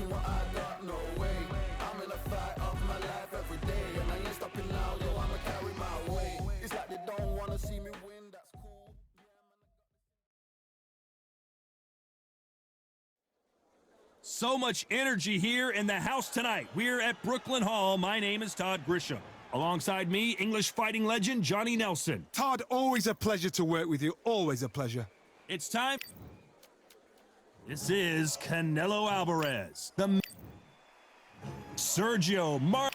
getting what I got, no way. I'm in a fight of my life every day, and I ain't stopping now, yo, I'ma carry my weight. It's like they don't wanna see me win, that's cool. So much energy here in the house tonight. We're at Brooklyn Hall. My name is Todd Grisham. Alongside me, English fighting legend Johnny Nelson. Todd, always a pleasure to work with you. Always a pleasure. It's time. This is Canelo Alvarez. The Sergio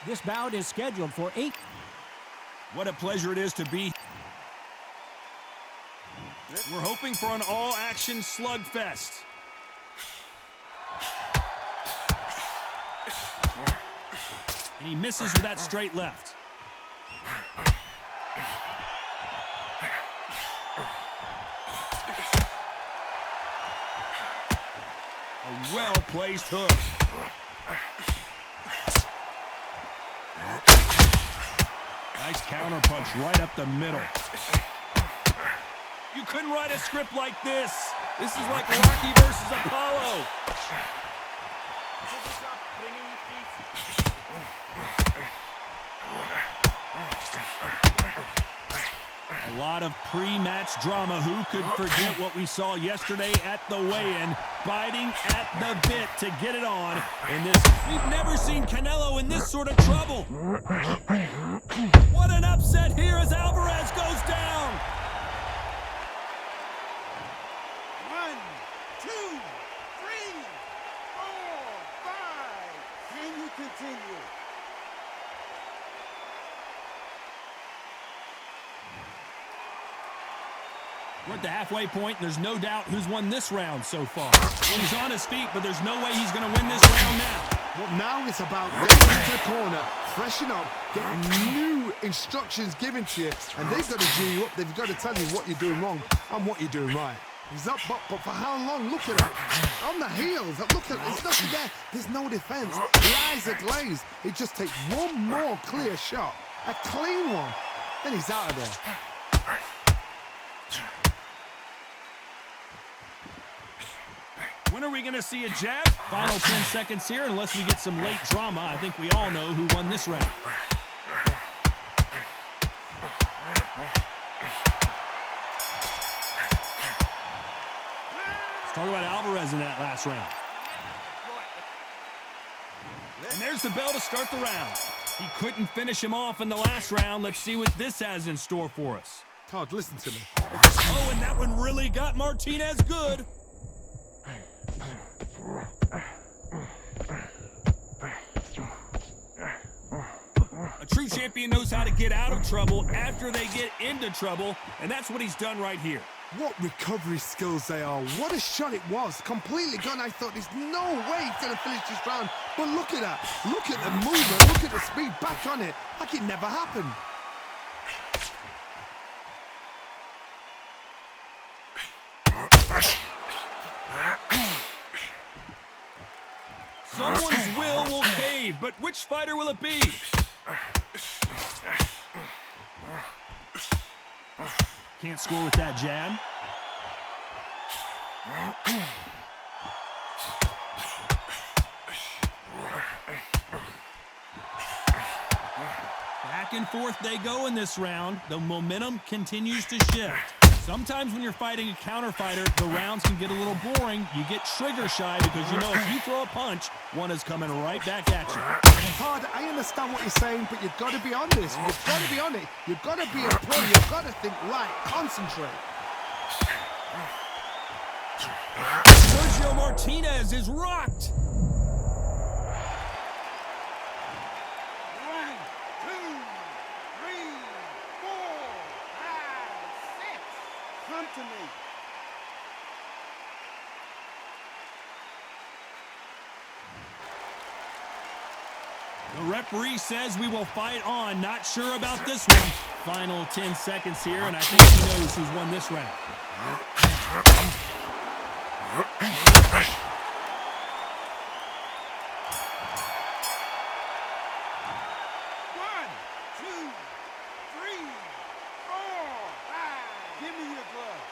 This bout is scheduled for 8. What a pleasure it is to be. We're hoping for an all-action slugfest. And he misses with that straight left. A well-placed hook. Nice counterpunch right up the middle. You couldn't write a script like this. This is like Rocky versus Apollo. A lot of pre-match drama. Who could forget what we saw yesterday at the weigh-in, biting at the bit to get it on. In this, we've never seen Canelo in this sort of trouble. What an upset here as Alvarez goes down. 1, 2, 3, 4, 5. Can you continue? We're at the halfway point. There's no doubt who's won this round so far. He's on his feet, but there's no way he's going to win this round now. Well, now it's about getting into the corner, freshen up, getting new instructions given to you, and they've got to G you up. They've got to tell you what you're doing wrong and what you're doing right. He's up, but for how long? Look at it. On the heels. Look at it. There's nothing there. There's no defense. The eyes are glazed. It just takes one more clear shot, a clean one, then he's out of there. When are we going to see a jab? Final 10 seconds here, unless we get some late drama. I think we all know who won this round. Let's talk about Alvarez in that last round. And there's the bell to start the round. He couldn't finish him off in the last round. Let's see what this has in store for us. Todd, listen to me. Oh, and that one really got Martinez good. A true champion knows how to get out of trouble after they get into trouble, and that's what he's done right here. What recovery skills they are. What a shot it was. Completely gone. I thought there's no way he's going to finish this round. But look at that. Look at the movement. Look at the speed. Back on it. Like it never happened. Someone's will cave, but which fighter will it be? Can't score with that jab. Back and forth they go in this round. The momentum continues to shift. Sometimes when you're fighting a counter fighter, the rounds can get a little boring. You get trigger shy because you know if you throw a punch, one is coming right back at you. Todd, I understand what you're saying, but you've got to be on this. You've got to be on it. You've got to be a pro. You've got to think right. Concentrate. Sergio Martinez is rocked. 1, 2, 3, 4, 5, 6. Come to me. The referee says we will fight on. Not sure about this one. Final 10 seconds here, and I think he knows who's won this round. 1, 2, 3, 4, 5. Give me your glove.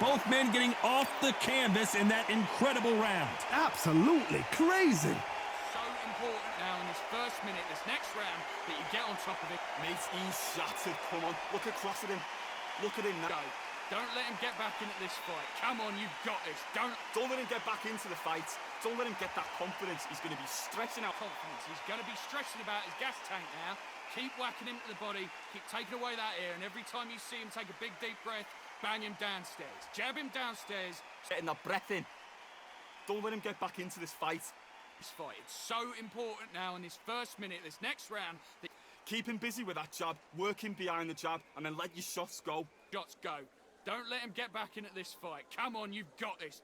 Both men getting off the canvas in that incredible round. Absolutely crazy. So important now in this first minute, this next round, that you get on top of it. Mate, he's shattered. Come on, look across at him. Look at him now. Go. Don't let him get back into this fight. Come on, you've got this. Don't let him get back into the fight. Don't let him get that confidence. He's going to be stressing out. confidence. He's going to be stressing about his gas tank now. Keep whacking him to the body. Keep taking away that air. And every time you see him take a big, deep breath, bang him downstairs. Jab him downstairs. Getting that breath in. Don't let him get back into this fight. This fight, it's so important now in this first minute, this next round. The Keep him busy with that jab. Work him behind the jab. And then let your shots go. shots go. Don't let him get back into this fight. Come on, you've got this.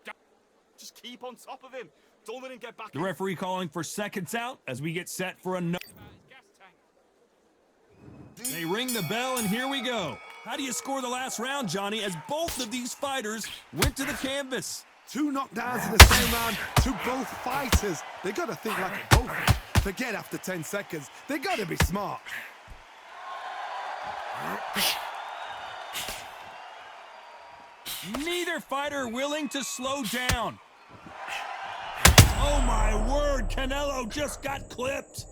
Just keep on top of him. Don't let him get back The in. referee calling for seconds out as we get set for another. They ring the bell, and here we go. How do you score the last round, Johnny, as both of these fighters went to the canvas? 2 knockdowns in the same round to both fighters. They got to think like a both. Forget after 10 seconds. They got to be smart. Neither fighter willing to slow down. Oh, my word. Canelo just got clipped.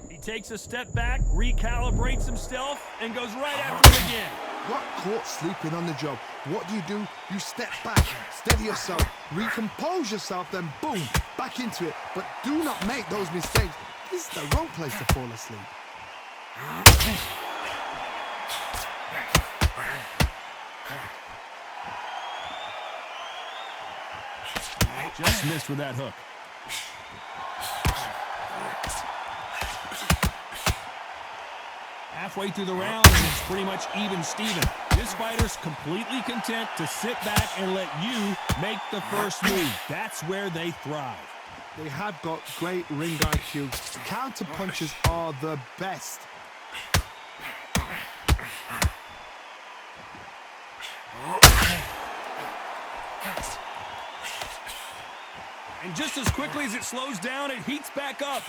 He takes a step back, recalibrates himself, and goes right after him again. Got caught sleeping on the job. What do? You step back, steady yourself, recompose yourself, then boom, back into it. But do not make those mistakes. This is the wrong place to fall asleep. Just missed with that hook. Halfway through the round, and it's pretty much even Steven. This fighter's completely content to sit back and let you make the first move. That's where they thrive. They have got great ring IQ. Counter punches are the best. And just as quickly as it slows down, it heats back up.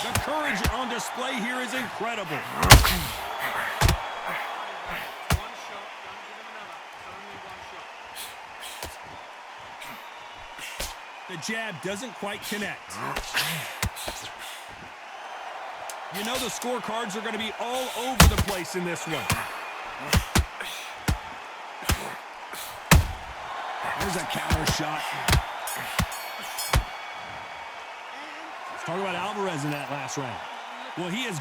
The courage on display here is incredible. One shot, don't give him another. Only one shot. The jab doesn't quite connect. You know the scorecards are going to be all over the place in this one. There's a counter shot. Let's talk about Alvarez in that last round. Well, he is...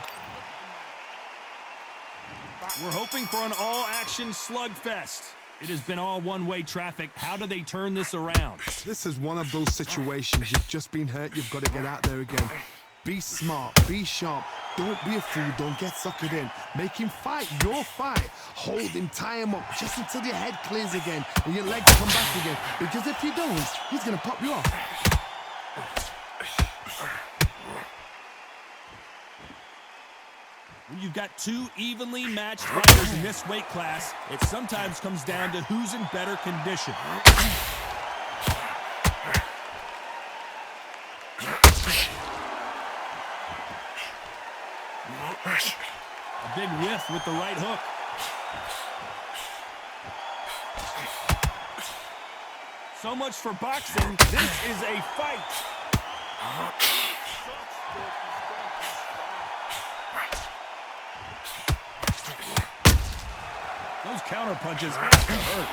We're hoping for an all-action slugfest. It has been all one-way traffic. How do they turn this around? This is one of those situations. You've just been hurt. You've got to get out there again. Be smart. Be sharp. Don't be a fool. Don't get suckered in. Make him fight your fight. Hold him, tie him up, just until your head clears again and your legs come back again. Because if you don't, he's going to pop you off. When you've got two evenly matched fighters in this weight class, it sometimes comes down to who's in better condition. A big whiff with the right hook. So much for boxing. This is a fight. Those counter punches have to hurt.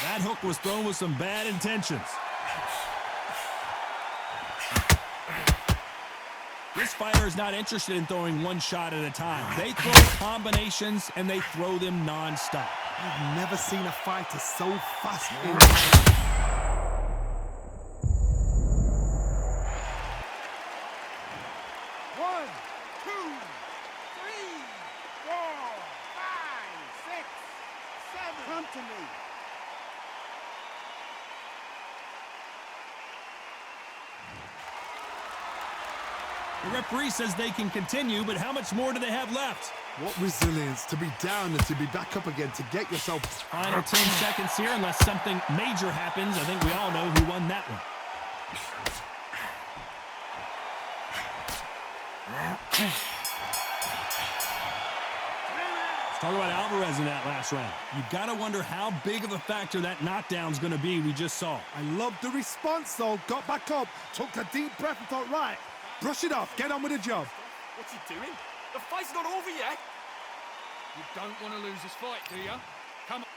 That hook was thrown with some bad intentions. This fighter is not interested in throwing one shot at a time. They throw combinations, and they throw them non-stop. I've never seen a fighter so fast in. 1, 2, 3, 4, 5, 6, 7. Come to me. The referee says they can continue, but how much more do they have left? What resilience to be down and to be back up again, to get yourself... Final 10 seconds here, unless something major happens. I think we all know who won that one. Let's talk about Alvarez in that last round. You've got to wonder how big of a factor that knockdown's going to be we just saw. I love the response, though. Got back up, took a deep breath and thought, right, brush it off, get on with the job. What's he doing? The fight's not over yet. You don't want to lose this fight, do you? Come on.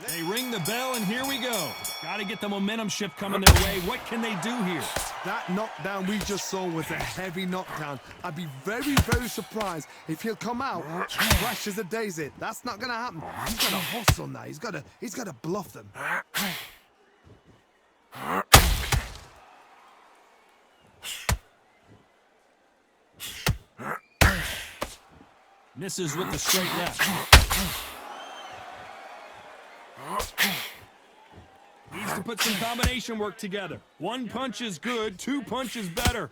They ring the bell, and here we go. Got to get the momentum shift coming their way. What can they do here? That knockdown we just saw was a heavy knockdown. I'd be very, very surprised if he'll come out fresh as a daisy. That's not going to happen. He's got to hustle now. He's got to bluff them. Misses with the straight left. Needs to put some combination work together. One punch is good, two punches better.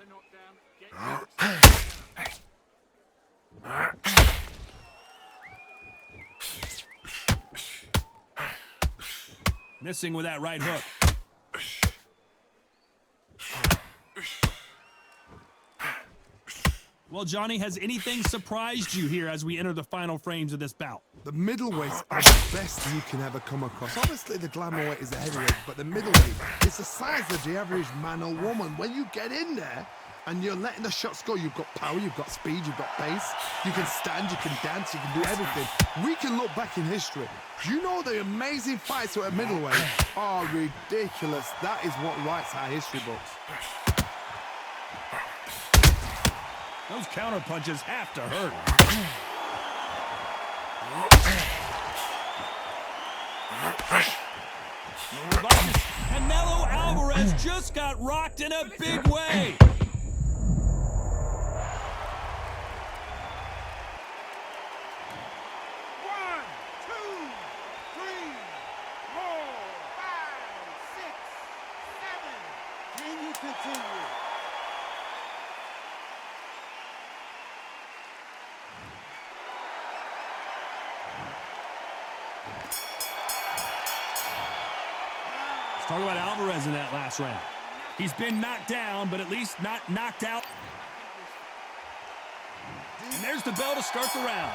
Missing with that right hook. Well, Johnny, has anything surprised you here as we enter the final frames of this bout? The middleweights are the best you can ever come across. Obviously, the glamour weight is the heavyweight, but the middleweight is the size of the average man or woman. When you get in there and you're letting the shots go, you've got power, you've got speed, you've got pace. You can stand, you can dance, you can do everything. We can look back in history. Do you know the amazing fights at middleweight are ridiculous? That is what writes our history books. Those counter punches have to hurt. Canelo Alvarez just got rocked in a big way. One, two, three, 4, 5, 6, 7. Can you continue? Talk about Alvarez in that last round. He's been knocked down, but at least not knocked out. And there's the bell to start the round.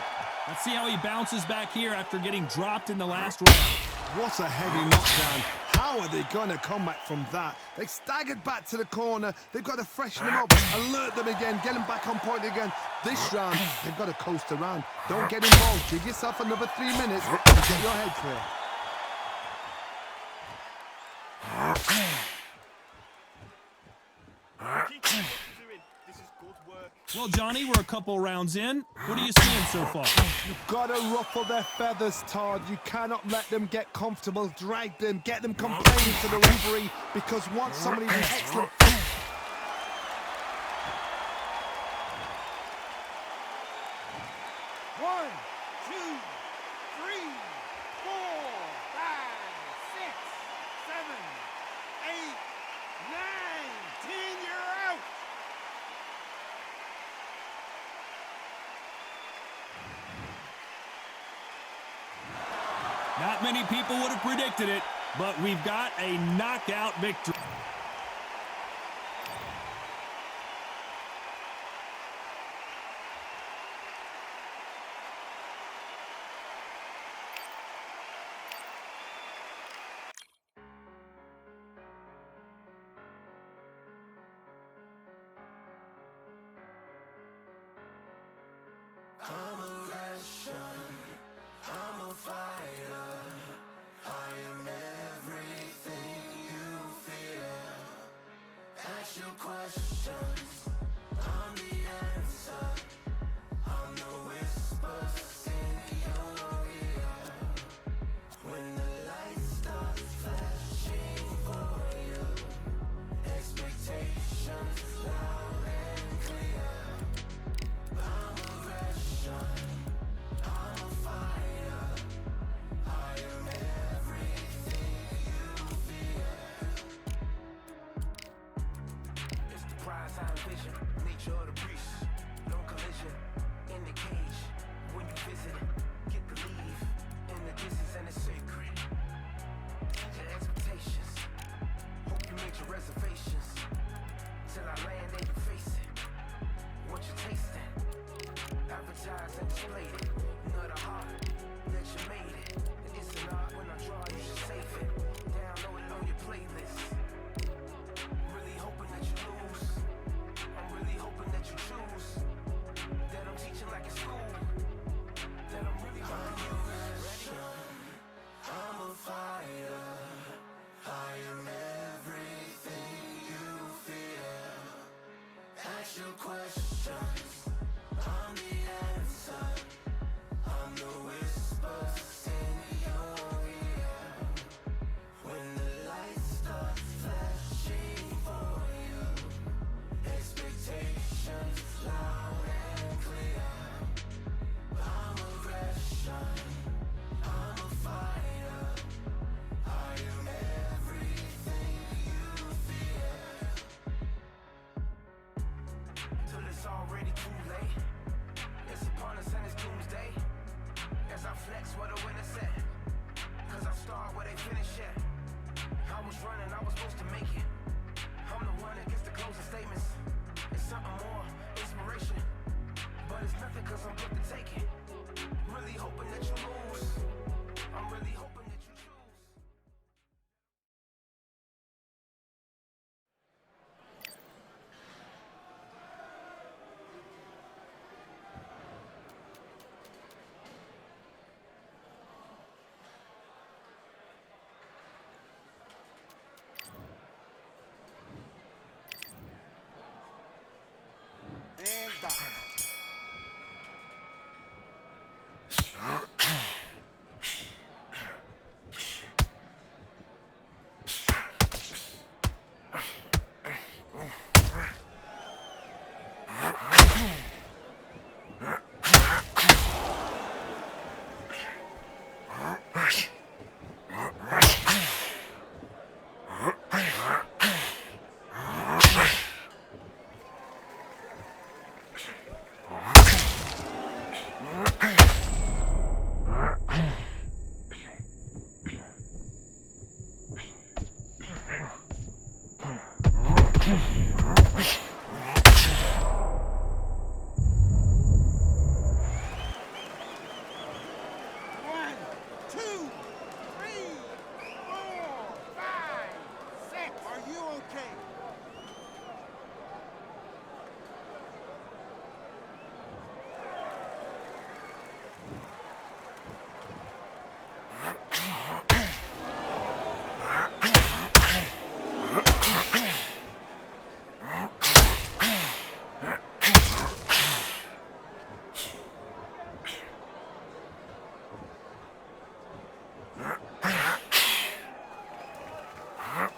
Let's see how he bounces back here after getting dropped in the last round. What a heavy knockdown. How are they going to come back from that? They staggered back to the corner. They've got to freshen them up, alert them again, get them back on point again. This round, they've got to coast around. Don't get involved. Give yourself another 3 minutes and get your head clear. Keep doing. This is good work. Well, Johnny, we're a couple rounds in. What are you seeing so far? You've got to ruffle their feathers, Todd. You cannot let them get comfortable. Drag them, get them complaining to the referee, because once somebody's an excellent... One, two, three, 4, 5, 6, 7, 8, 9, 10. You're out. Not many people would have predicted it, but we've got a knockout victory. I'm a Russian, I'm a fighter, I am everything you fear.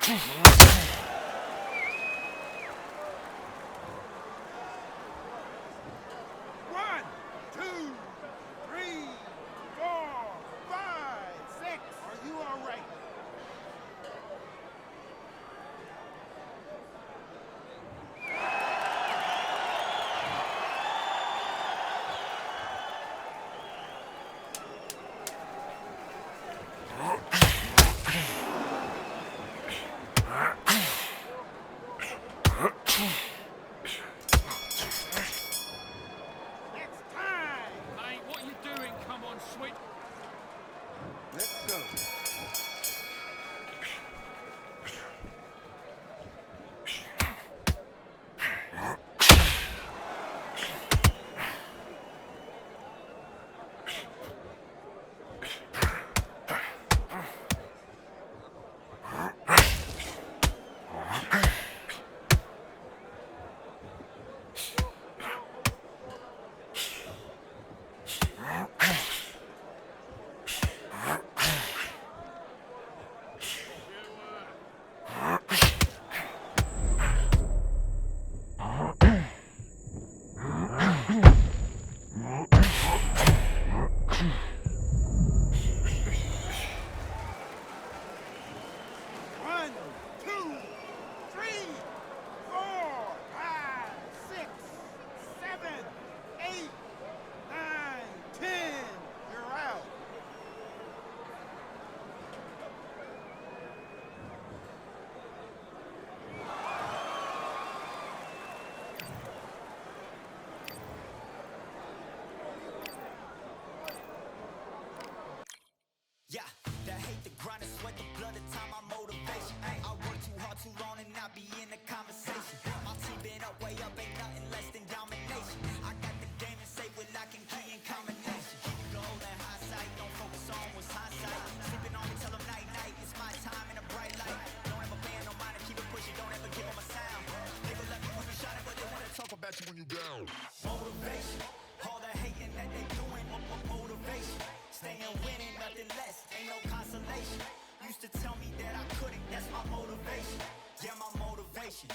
One, two, three, four, five, six. Are you all right? It's time. Mate, what are you doing? Come on, switch. Let's go. One, two, three, four, five, six, seven, eight, nine, 10. You're out. Yeah, that hate the grind and sweat the blood, the time my motivation. Ay, I work too hard too long and not be in the conversation. My team been up, way up, ain't nothing less than domination. I got the game and say with lock and key and combination. Keep it gold and high sight, don't focus on what's hindsight. Sleeping on me till I'm night night, it's my time in a bright light. Don't ever band no mind and keep it pushing, don't ever give them a sound. They will let me when you shining, but they wanna talk about you when you down. Motivation, all the hating that they doing, motivation. Staying winning, nothing less, ain't no consolation. Used to tell me that I couldn't, that's my motivation. Yeah, my motivation,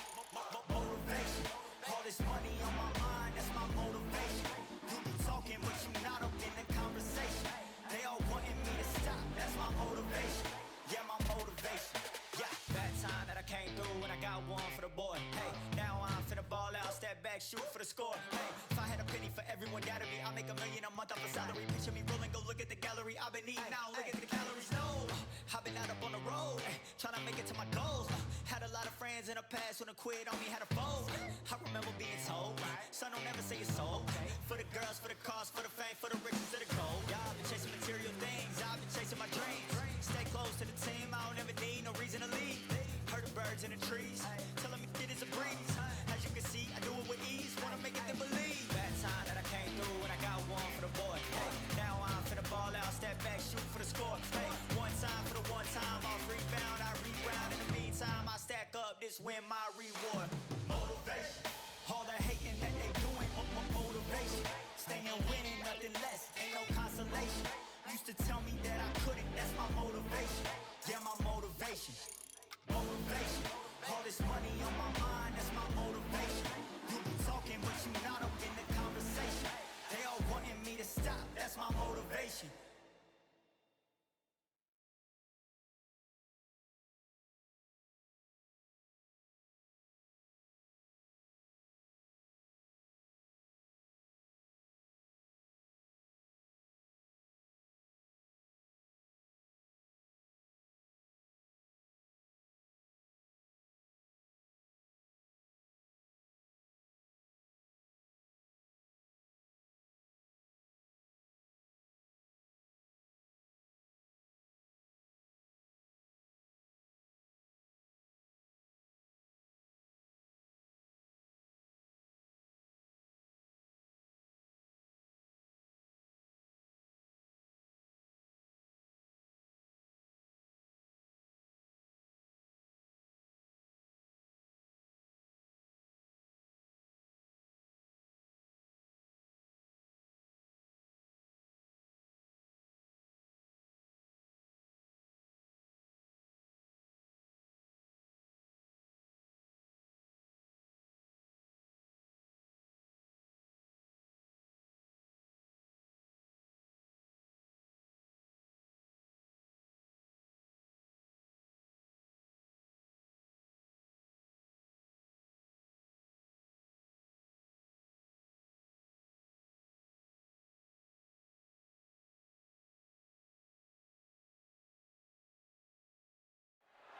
motivation. All this money on my mind, that's my motivation. You be talking, but you not up in the conversation. They all wanting me to stop, that's my motivation. Yeah, my motivation. Yeah, bad time that I came through and I got one for the boy. Hey, now I'm finna ball out, step back, shoot for the score. Hey, if I had a penny for everyone doubted me, I'll make $1 million a month off a salary. Picture me rolling, go look at the gallery. I've been eating now, look at the calories. No, I've been out up on the road, trying to make it to my goals. Had a lot of friends in the past when I quit on me, had a fold. I remember being told, son, don't ever say it's sold. For the girls, for the cars, for the fame, for the riches, for the gold. Yeah, I've been chasing material things, I've been chasing my dreams. Stay close to the team, I don't ever need no reason to leave. Heard the birds in the trees, telling me it is a breeze. As you can see, I do it with ease, wanna make it then believe. Bad time that I came through and I got one for the boy. Hey, now I'm finna ball out, step back, shoot for the score. Hey, one time for the one time, off rebound, I reround. In the meantime, I stack up, this win my reward. Motivation, all the hating that they doing, motivation. Staying winning, nothing less, ain't no consolation. Used to tell me that I couldn't, that's my motivation. Yeah, my motivation, motivation. All this money on my mind, that's my motivation. You be talking, but you not up in the conversation. They all wanting me to stop, that's my motivation.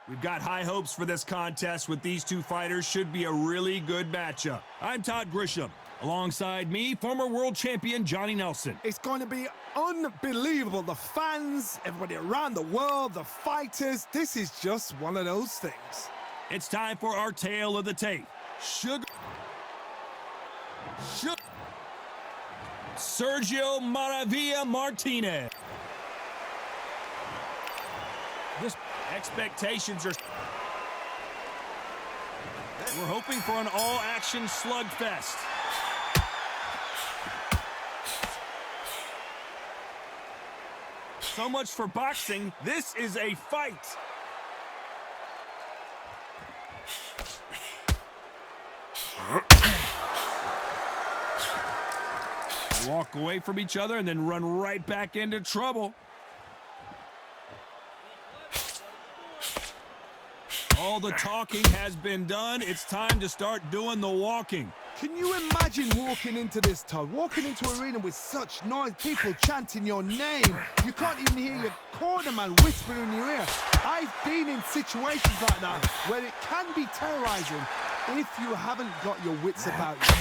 We've got high hopes for this contest with these two fighters. Should be a really good matchup. I'm Todd Grisham. Alongside me, former world champion Johnny Nelson. It's going to be unbelievable. The fans, everybody around the world, the fighters. This is just one of those things. It's time for our tale of the tape. Sergio Maravilla Martinez. This expectations are... We're hoping for an all-action slugfest. So much for boxing. This is a fight. Walk away from each other and then run right back into trouble. All the talking has been done. It's time to start doing the walking. Can you imagine walking into this, Todd? Walking into an arena with such noise, people chanting your name. You can't even hear your cornerman whispering in your ear. I've been in situations like that where it can be terrorizing if you haven't got your wits about you.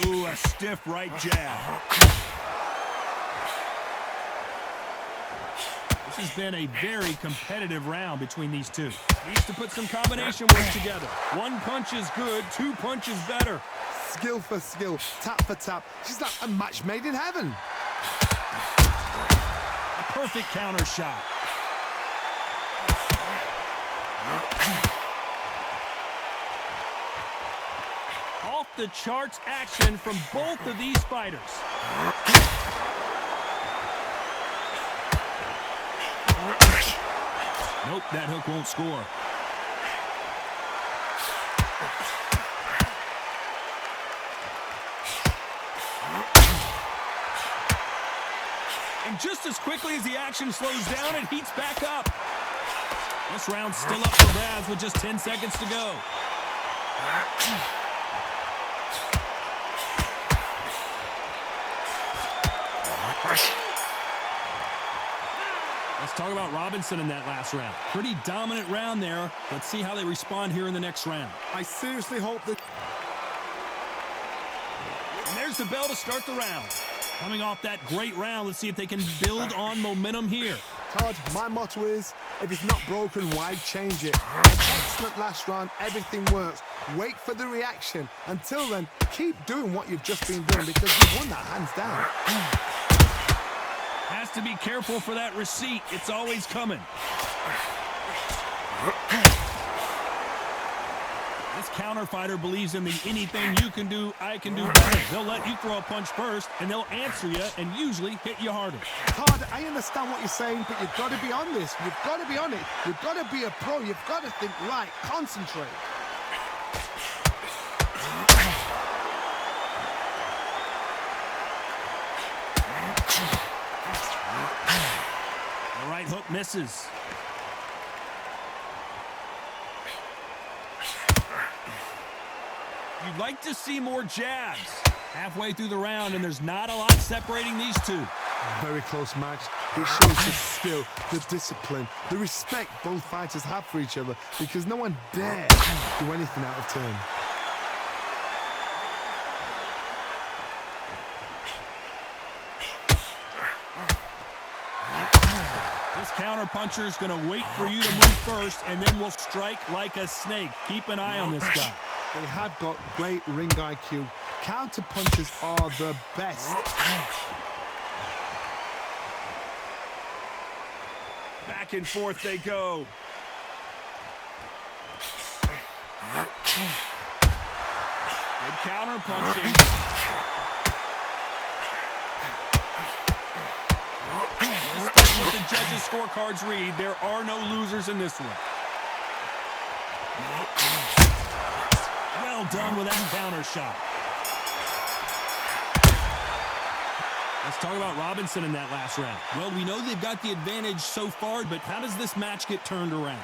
Ooh, a stiff right jab. This has been a very competitive round between these two. Needs to put some combination work together. One punch is good, two punches better. Skill for skill, tap for tap. She's like a match made in heaven. A perfect counter shot. Off the charts action from both of these fighters. Nope, that hook won't score. And just as quickly as the action slows down, it heats back up. This round's still up for grabs with just 10 seconds to go. Let's talk about Robinson in that last round. Pretty dominant round there. Let's see how they respond here in the next round. I seriously hope that... And there's the bell to start the round. Coming off that great round, let's see if they can build on momentum here. Todd, my motto is, if it's not broken, why change it? An excellent last round, everything works. Wait for the reaction. Until then, keep doing what you've just been doing because you've won that hands down. Has to be careful for that receipt. It's always coming. This counter fighter believes in the anything you can do, I can do better. They'll let you throw a punch first, and they'll answer you and usually hit you harder. Todd, I understand what you're saying, but you've got to be on this. You've got to be on it. You've got to be a pro. You've got to think right. Concentrate. The right hook misses. You'd like to see more jabs. Halfway through the round, and there's not a lot separating these two. Very close match. It shows the skill, the discipline, the respect both fighters have for each other because no one dares do anything out of turn. This counter puncher is going to wait for you to move first, and then will strike like a snake. Keep an eye on this guy. They have got great ring IQ. Counter punches are the best. Back and forth they go. Good counter punching. What the judges' scorecards read, there are no losers in this one. Well done with that counter shot. Let's talk about Robinson in that last round. Well, we know they've got the advantage so far, but how does this match get turned around?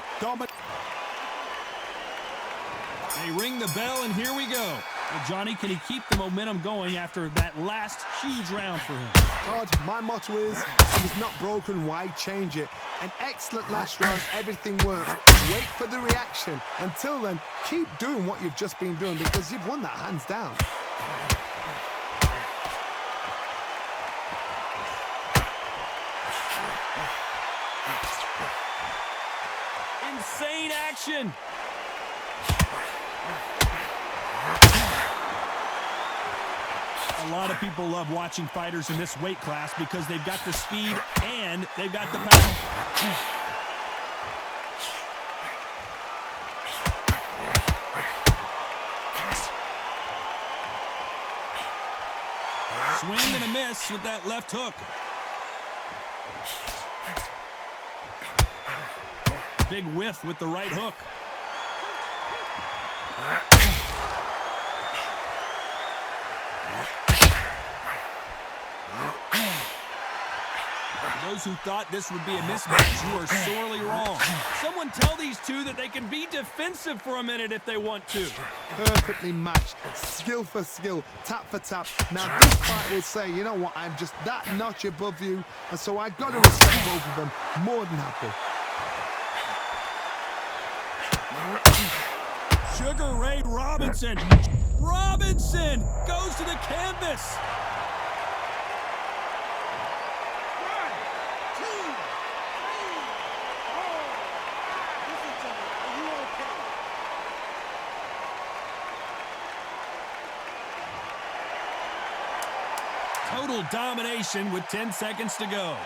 They ring the bell, and here we go. Well, Johnny, can he keep the momentum going after that last huge round for him? Todd, my motto is, if it's not broken, why change it? An excellent last round, everything works. Wait for the reaction. Until then, keep doing what you've just been doing because you've won that hands down. Insane action. A lot of people love watching fighters in this weight class because they've got the speed and they've got the power. Swing and a miss with that left hook. Big whiff with the right hook. Those who thought this would be a mismatch, you are sorely wrong. Someone tell these two that they can be defensive for a minute if they want to. Perfectly matched, skill for skill, tap for tap. Now this fight will say, you know what, I'm just that notch above you, and so I've got to respect both of them. More than happy. Sugar Ray Robinson. Robinson goes to the canvas. 1, 2, 3, 4. Listen to me. Are you okay? Total domination with 10 seconds to go.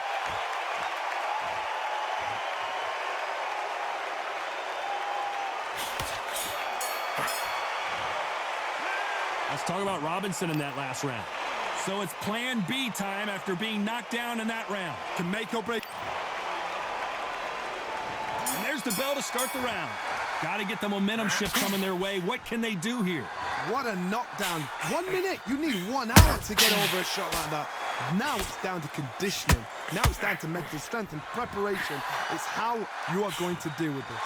Let's talk about Robinson in that last round. So it's plan B time after being knocked down in that round. Can make or break. And there's the bell to start the round. Got to get the momentum shift coming their way. What can they do here? What a knockdown. 1 minute, you need 1 hour to get over a shot like that. Now it's down to conditioning. Now it's down to mental strength and preparation. It's how you are going to deal with this.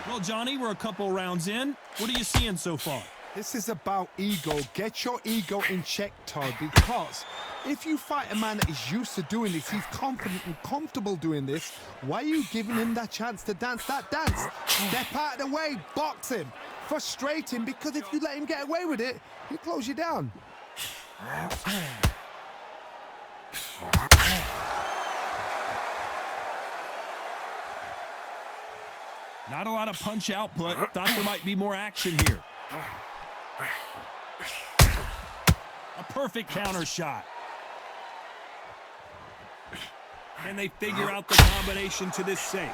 Well, Johnny, we're a couple rounds in. What are you seeing so far? This is about ego. Get your ego in check, Todd, because if you fight a man that is used to doing this, he's confident and comfortable doing this, why are you giving him that chance to dance that dance? Step out of the way, box him, frustrate him, because if you let him get away with it, he'll close you down. Not a lot of punch output. Thought there might be more action here. A perfect counter shot. Can they figure out the combination to this safe?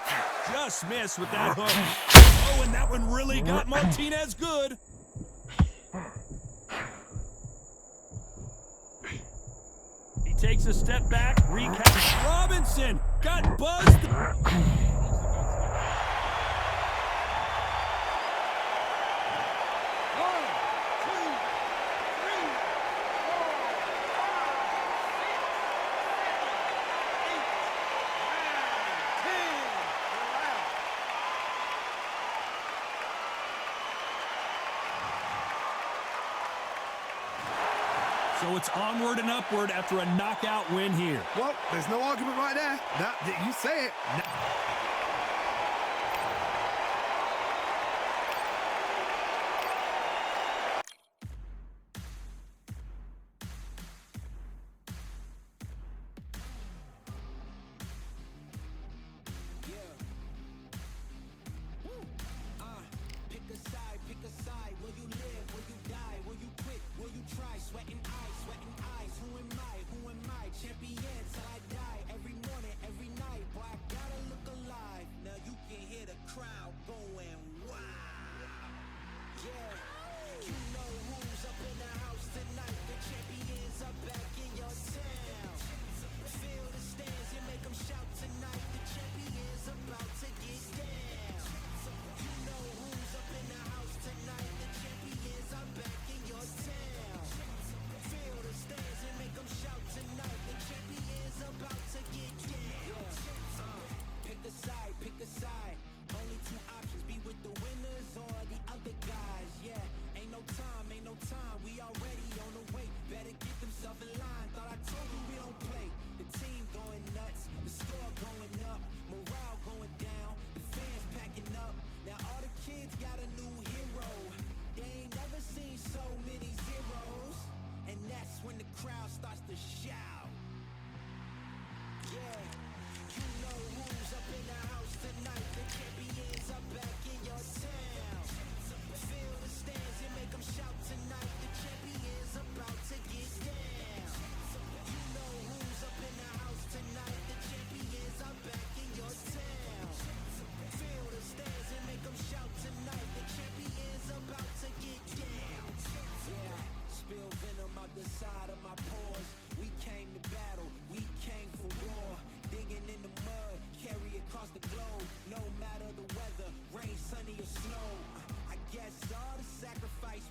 Just missed with that hook. Oh, and that one really got Martinez good. He takes a step back, recaps. Robinson got buzzed. So it's onward and upward after a knockout win here. Well, there's no argument right there. You say it. Pick a side. Will you live? Will you die? Will you quit? Will you try? Sweating eyes. Who am I? Champion till I die. Every morning, every night. Boy, I gotta look alive.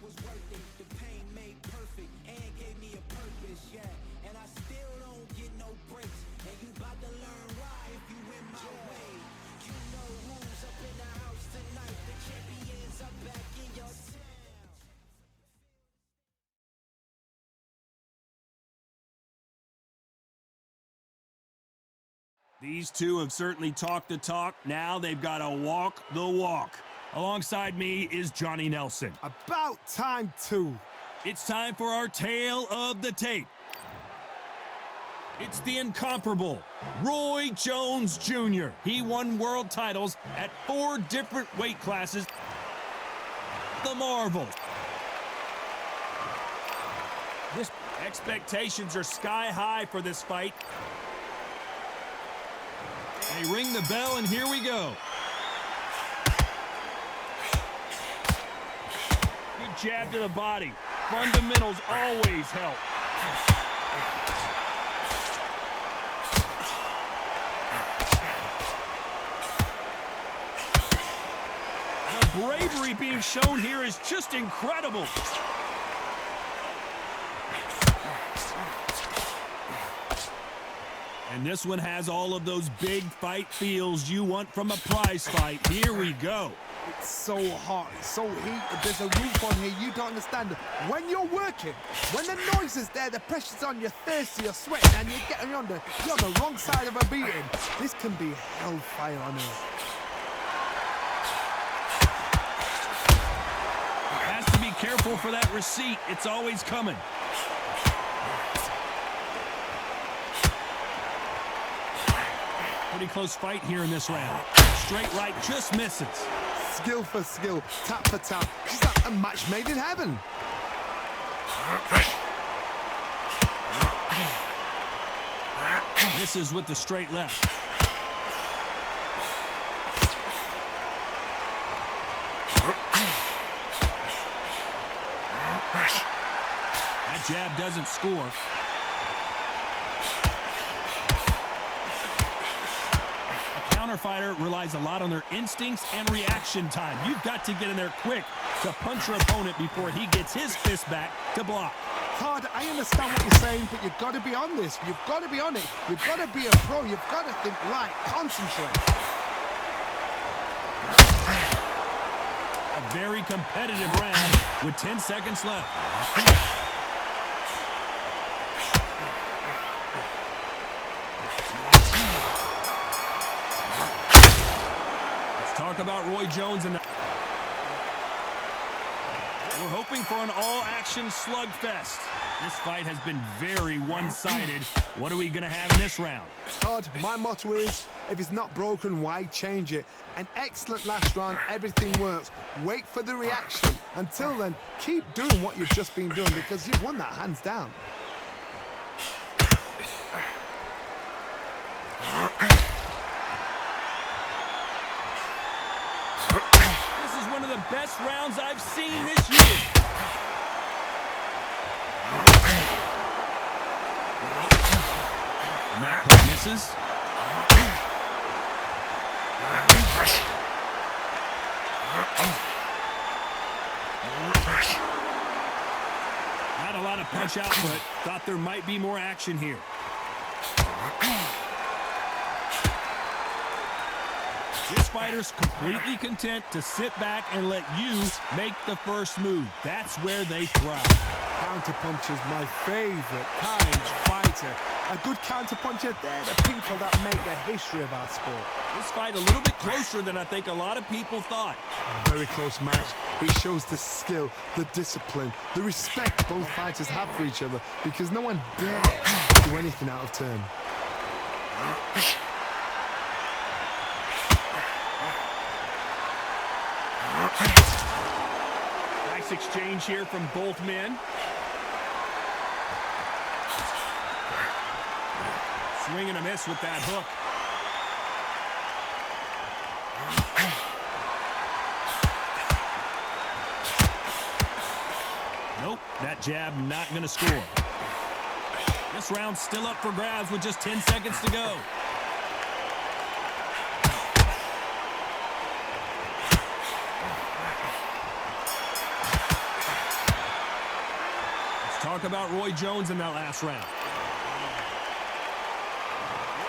was worth it. The pain made perfect and gave me a purpose, yeah. And I still don't get no breaks. And you about to learn why if you in my way. You know who's up in the house tonight. The champions are back in your town. These two have certainly talked the talk. Now they've got to walk the walk. Alongside me is Johnny Nelson. About time, too. It's time for our tale of the tape. It's the incomparable Roy Jones Jr. He won world titles at 4 different weight classes. The Marvel. This Expectations are sky high for this fight. They ring the bell, and here we go. Good jab to the body. Fundamentals always help. The bravery being shown here is just incredible. And this one has all of those big fight feels you want from a prize fight. Here we go. It's so hot, it's so heated. There's a roof on here you don't understand. When you're working, when the noise is there, the pressure's on, you're thirsty, you're sweating, and you're on the wrong side of a beating. This can be hellfire on earth. Has to be careful for that receipt. It's always coming. Pretty close fight here in this round. Straight right just misses. Skill for skill, tap for tap. Just like a match made in heaven. Misses with the straight left. That jab doesn't score. Fighter relies a lot on their instincts and reaction time. You've got to get in there quick to punch your opponent before he gets his fist back to block. Todd, I understand what you're saying, but you've got to be on this. You've got to be on it. You've got to be a pro. You've got to think right. Concentrate. A very competitive round with 10 seconds left. Talk about Roy Jones and we're hoping for an all-action slugfest. This fight has been very one-sided. What are we going to have in this round? Todd, my motto is, if it's not broken, why change it? An excellent last round, everything works. Wait for the reaction. Until then, keep doing what you've just been doing because you've won that hands down. One of the best rounds I've seen this year. And that hook misses. Not a lot of punch output. Thought there might be more action here. This fighter's completely content to sit back and let you make the first move. That's where they thrive. Counterpuncher's my favorite kind of fighter. A good counterpuncher, they're the people that make the history of our sport. This fight a little bit closer than I think a lot of people thought. Very close match. It shows the skill, the discipline, the respect both fighters have for each other because no one dares do anything out of turn. Nice exchange here from both men. Swing and a miss with that hook. Nope, that jab not going to score. This round's still up for grabs with just 10 seconds to go. Talk about Roy Jones in that last round.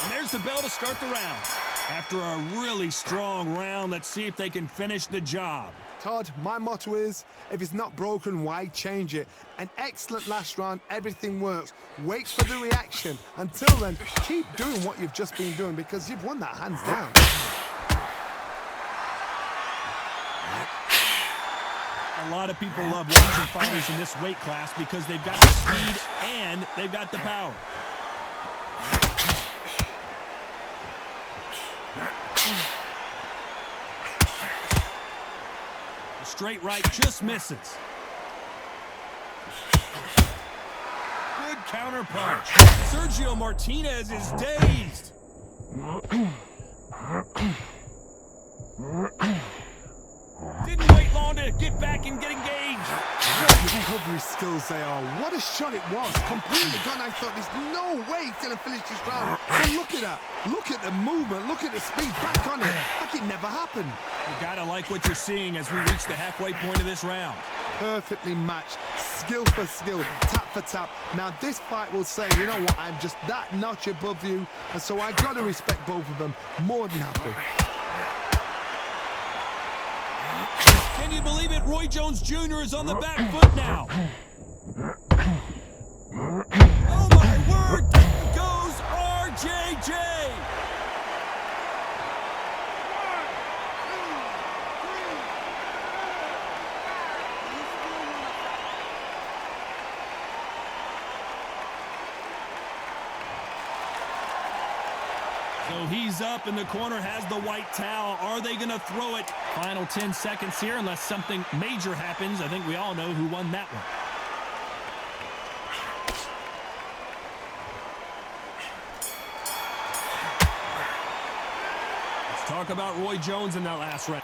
And there's the bell to start the round. After a really strong round, let's see if they can finish the job. Todd, my motto is, if it's not broken, why change it? An excellent last round, everything works. Wait for the reaction. Until then, keep doing what you've just been doing because you've won that hands down. A lot of people love watching fighters in this weight class because they've got the speed and they've got the power. The straight right just misses. Good counter punch. Sergio Martinez is dazed. Didn't wait long to get back and get engaged. What recovery skills they are. What a shot it was. Completely gone. I thought there's no way he's going to finish this round. But look at that. Look at the movement. Look at the speed. Back on it. Like it never happened. You gotta like what you're seeing as we reach the halfway point of this round. Perfectly matched. Skill for skill. Tap for tap. Now this fight will say, you know what, I'm just that notch above you. And so I got to respect both of them. More than happy. Can you believe it? Roy Jones Jr. is on the back foot now. Oh my word! There goes RJJ! So he's up, and the corner has the white towel. Are they going to throw it? Final 10 seconds here, unless something major happens. I think we all know who won that one. Let's talk about Roy Jones in that last round.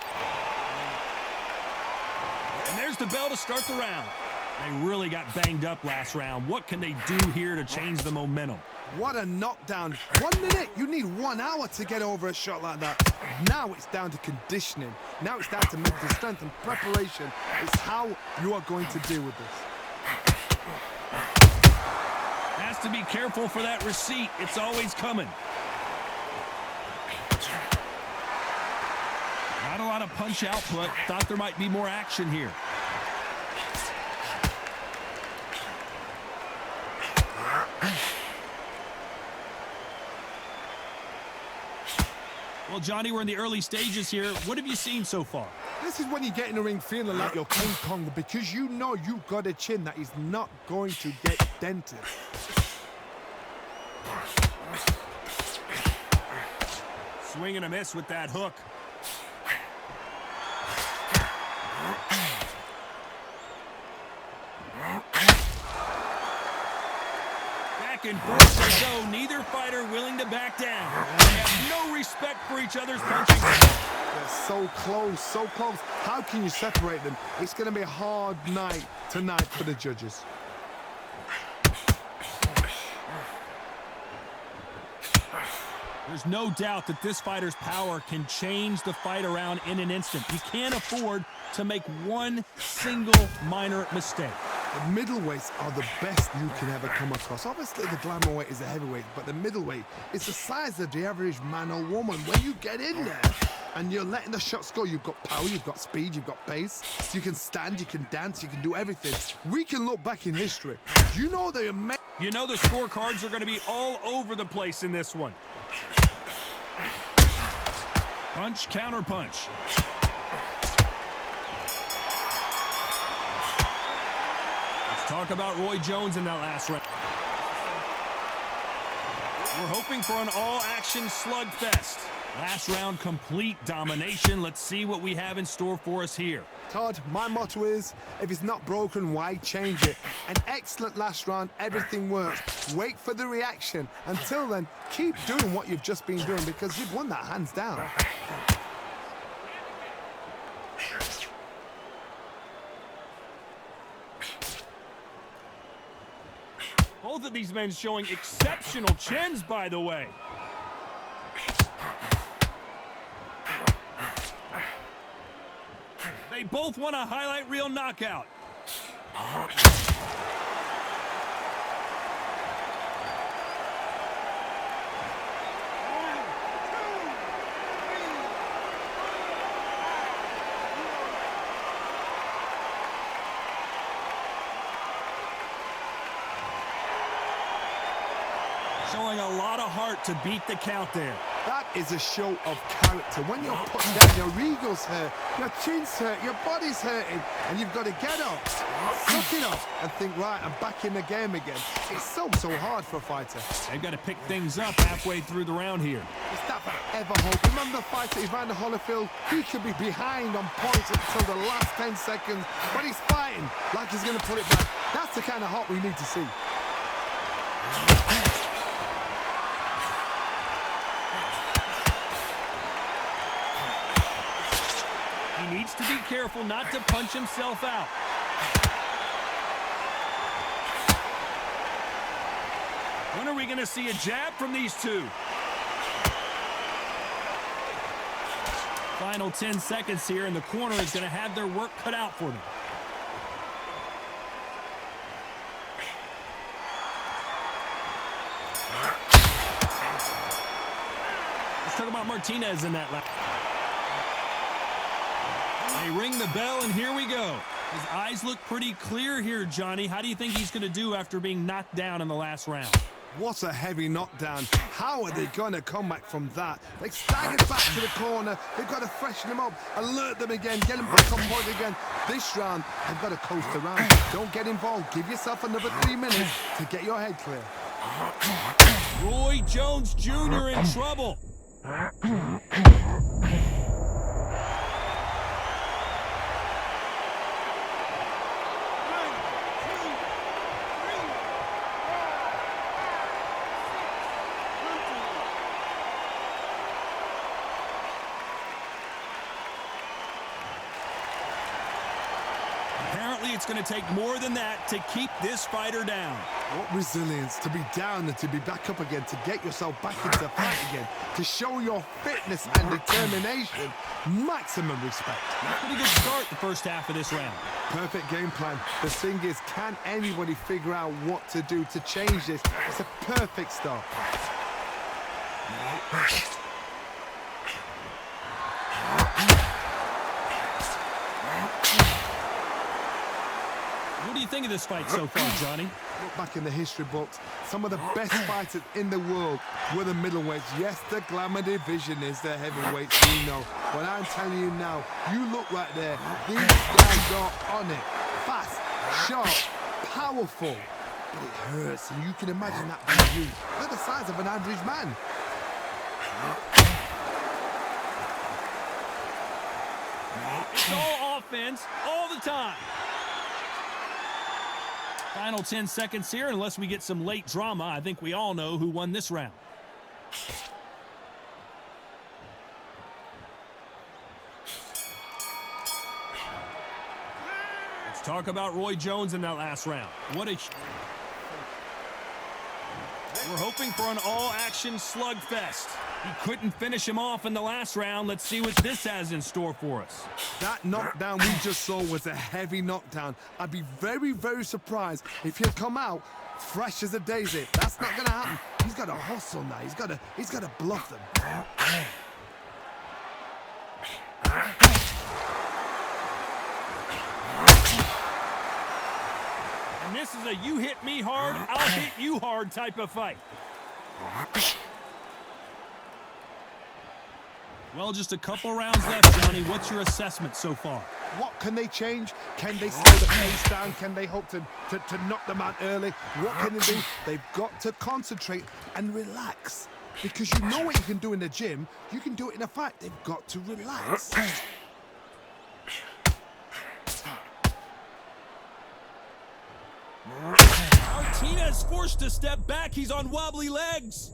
And there's the bell to start the round. They really got banged up last round. What can they do here to change the momentum? What a knockdown. 1 minute, you need 1 hour to get over a shot like that. Now it's down to conditioning. Now it's down to mental strength and preparation. It's how you are going to deal with this. Has to be careful for that receipt. It's always coming. Not a lot of punch output. Thought there might be more action here. Well, Johnny, we're in the early stages here. What have you seen so far? This is when you get in the ring feeling like you're King Kong because you know you've got a chin that is not going to get dented. Swing and a miss with that hook. Back and forth they go. Neither fighter willing to back down. They have no respect for each other's punching. They're so close, so close. How can you separate them? It's going to be a hard night tonight for the judges. There's no doubt that this fighter's power can change the fight around in an instant. You can't afford to make one single minor mistake. The middleweights are the best you can ever come across. Obviously, the glamour weight is a heavyweight, but the middleweight is the size of the average man or woman. When you get in there and you're letting the shots go, you've got power, you've got speed, you've got pace. You can stand, you can dance, you can do everything. We can look back in history. You know the scorecards are going to be all over the place in this one. Punch, counter punch. Talk about Roy Jones in that last round. We're hoping for an all-action slugfest. Last round, complete domination. Let's see what we have in store for us here. Todd, my motto is, if it's not broken, why change it? An excellent last round, everything works. Wait for the reaction. Until then, keep doing what you've just been doing because you've won that hands down. Both of these men showing exceptional chins, by the way. They both want a highlight reel knockout. Showing a lot of heart to beat the count there. That is a show of character. When you're put down, your ego's hurt, your chin's hurt, your body's hurting, and you've got to get up, suck it up, and think, right, I'm back in the game again. It's so hard for a fighter. They've got to pick things up halfway through the round here. Is that forever hope? Remember the fighter Evander Holyfield? He could be behind on points until the last 10 seconds, but he's fighting like he's going to pull it back. That's the kind of hope we need to see. He needs to be careful not to punch himself out. When are we going to see a jab from these two? Final 10 seconds here, and the corner is going to have their work cut out for them. Let's talk about Martinez in that lap. They ring the bell, and here we go. His eyes look pretty clear here, Johnny. How do you think he's going to do after being knocked down in the last round? What a heavy knockdown. How are they going to come back from that? They staggered back to the corner. They've got to freshen them up, alert them again, get them back on point again. This round, they've got to coast around. Don't get involved. Give yourself another 3 minutes to get your head clear. Roy Jones Jr. in trouble. Apparently, it's going to take more than that to keep this fighter down. What resilience to be down and to be back up again, to get yourself back into the fight again, to show your fitness and determination. Maximum respect. Pretty good start the first half of this round. Perfect game plan. The thing is, can anybody figure out what to do to change this? It's a perfect start. What do you think of this fight so far, Johnny? Look back in the history books, some of the best fighters in the world were the middleweights. Yes, the glamour division is the heavyweights, you know. But I'm telling you now, you look right there, these guys are on it. Fast, sharp, powerful. But it hurts, and you can imagine that being you. They're the size of an average man. It's all offense, all the time. Final 10 seconds here, unless we get some late drama. I think we all know who won this round. Let's talk about Roy Jones in that last round. What a... We're hoping for an all-action slugfest. He couldn't finish him off in the last round. Let's see what this has in store for us. That knockdown we just saw was a heavy knockdown. I'd be very, very surprised if he'll come out fresh as a daisy. That's not going to happen. He's got to hustle now. He's got to bluff them. And this is a you hit me hard, I'll hit you hard type of fight. Well, just a couple rounds left, Johnny. What's your assessment so far? What can they change? Can they slow the pace down? Can they hope to knock them out early? What can they do? They've got to concentrate and relax. Because you know what you can do in the gym, you can do it in a fight. They've got to relax. Martinez forced to step back. He's on wobbly legs.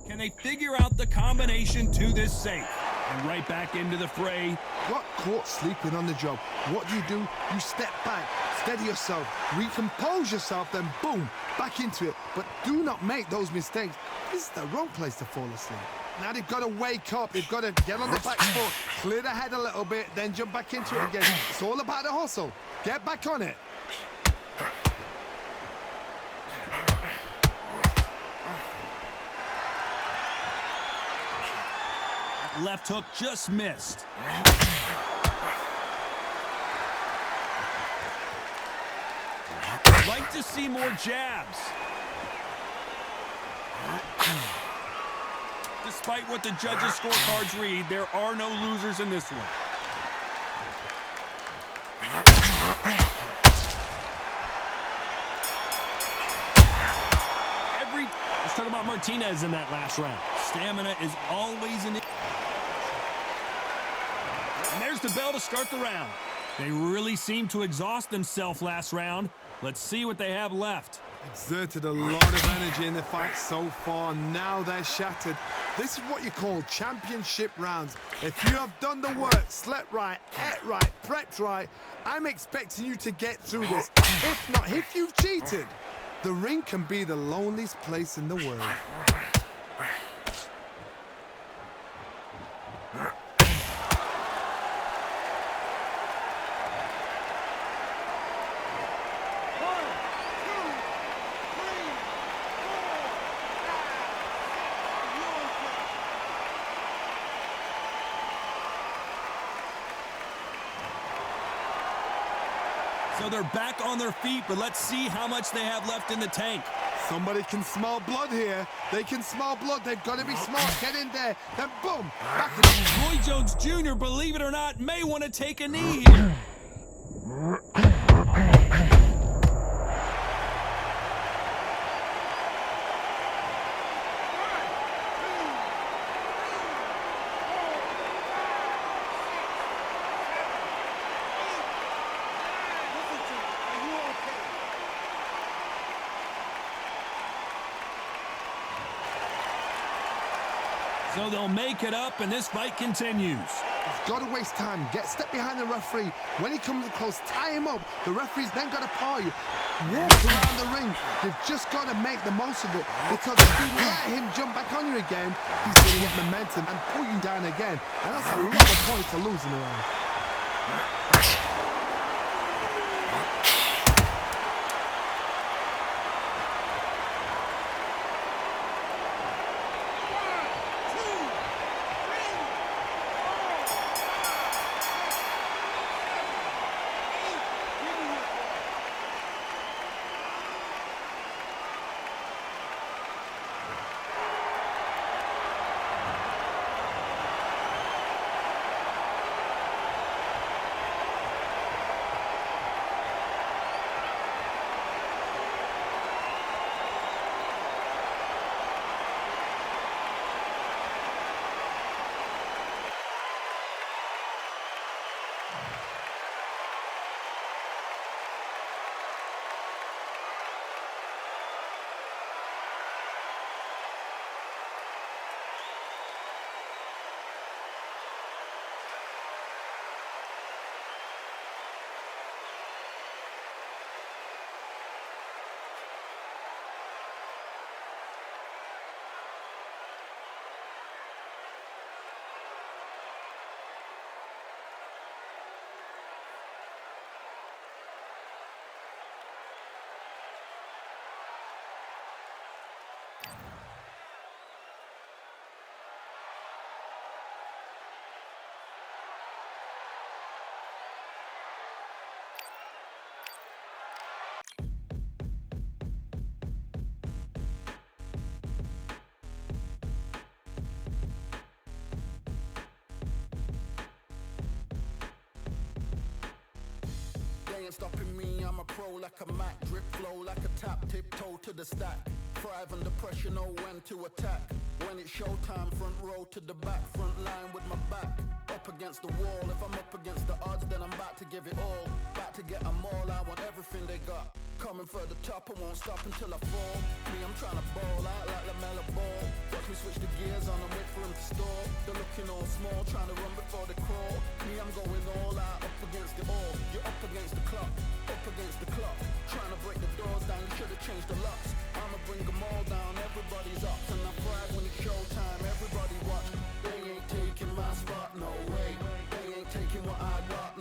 Can they figure out the combination to this safe? And right back into the fray. Got caught sleeping on the job. What do? You step back, steady yourself, recompose yourself, then boom, back into it. But do not make those mistakes. This is the wrong place to fall asleep. Now they've got to wake up. They've got to get on the back foot, clear the head a little bit, then jump back into it again. It's all about the hustle. Get back on it. Left hook just missed. Like to see more jabs. Despite what the judges' scorecards read, there are no losers in this one. Let's talk about Martinez in that last round. Stamina is always an issue. And there's the bell to start the round. They really seemed to exhaust themselves last round. Let's see what they have left. Exerted a lot of energy in the fight so far. Now they're shattered. This is what you call championship rounds. If you have done the work, slept right, ate right, prepped right, I'm expecting you to get through this. If not, if you've cheated, the ring can be the loneliest place in the world. So they're back on their feet, but let's see how much they have left in the tank. Somebody can smell blood here. They can smell blood. They've got to be smart. Get in there. Then boom. Back in. Roy Jones Jr., believe it or not, may want to take a knee here. So they'll make it up, and this fight continues. He's got to waste time. Step behind the referee. When he comes close, tie him up. The referee's then got to paw you. Walk around the ring. You've just got to make the most of it, because if you let him jump back on you again, he's going to get momentum and pull you down again. And that's a lot of points to lose in a round. Ain't stopping me, I'm a pro like a Mac. Drip flow like a tap, tiptoe to the stack. Thrive under pressure, know when to attack. When it's showtime, front row to the back. Front line with my back up against the wall. If I'm up against the odds, then I'm about to give it all. About to get them all, I want everything they got. Coming for the top, I won't stop until I fall. Me, I'm trying to ball out like LaMelo Ball. Watch me switch the gears on and wait for him to stall. They're looking all small, trying to run before they crawl. Me, I'm going all out, up against it all. You're up against the clock, up against the clock. Trying to break the doors down, you should have changed the locks. I'ma bring them all down, everybody's up. And I thrive when it's showtime, everybody watch. They ain't taking my spot, no way. They ain't taking what I got.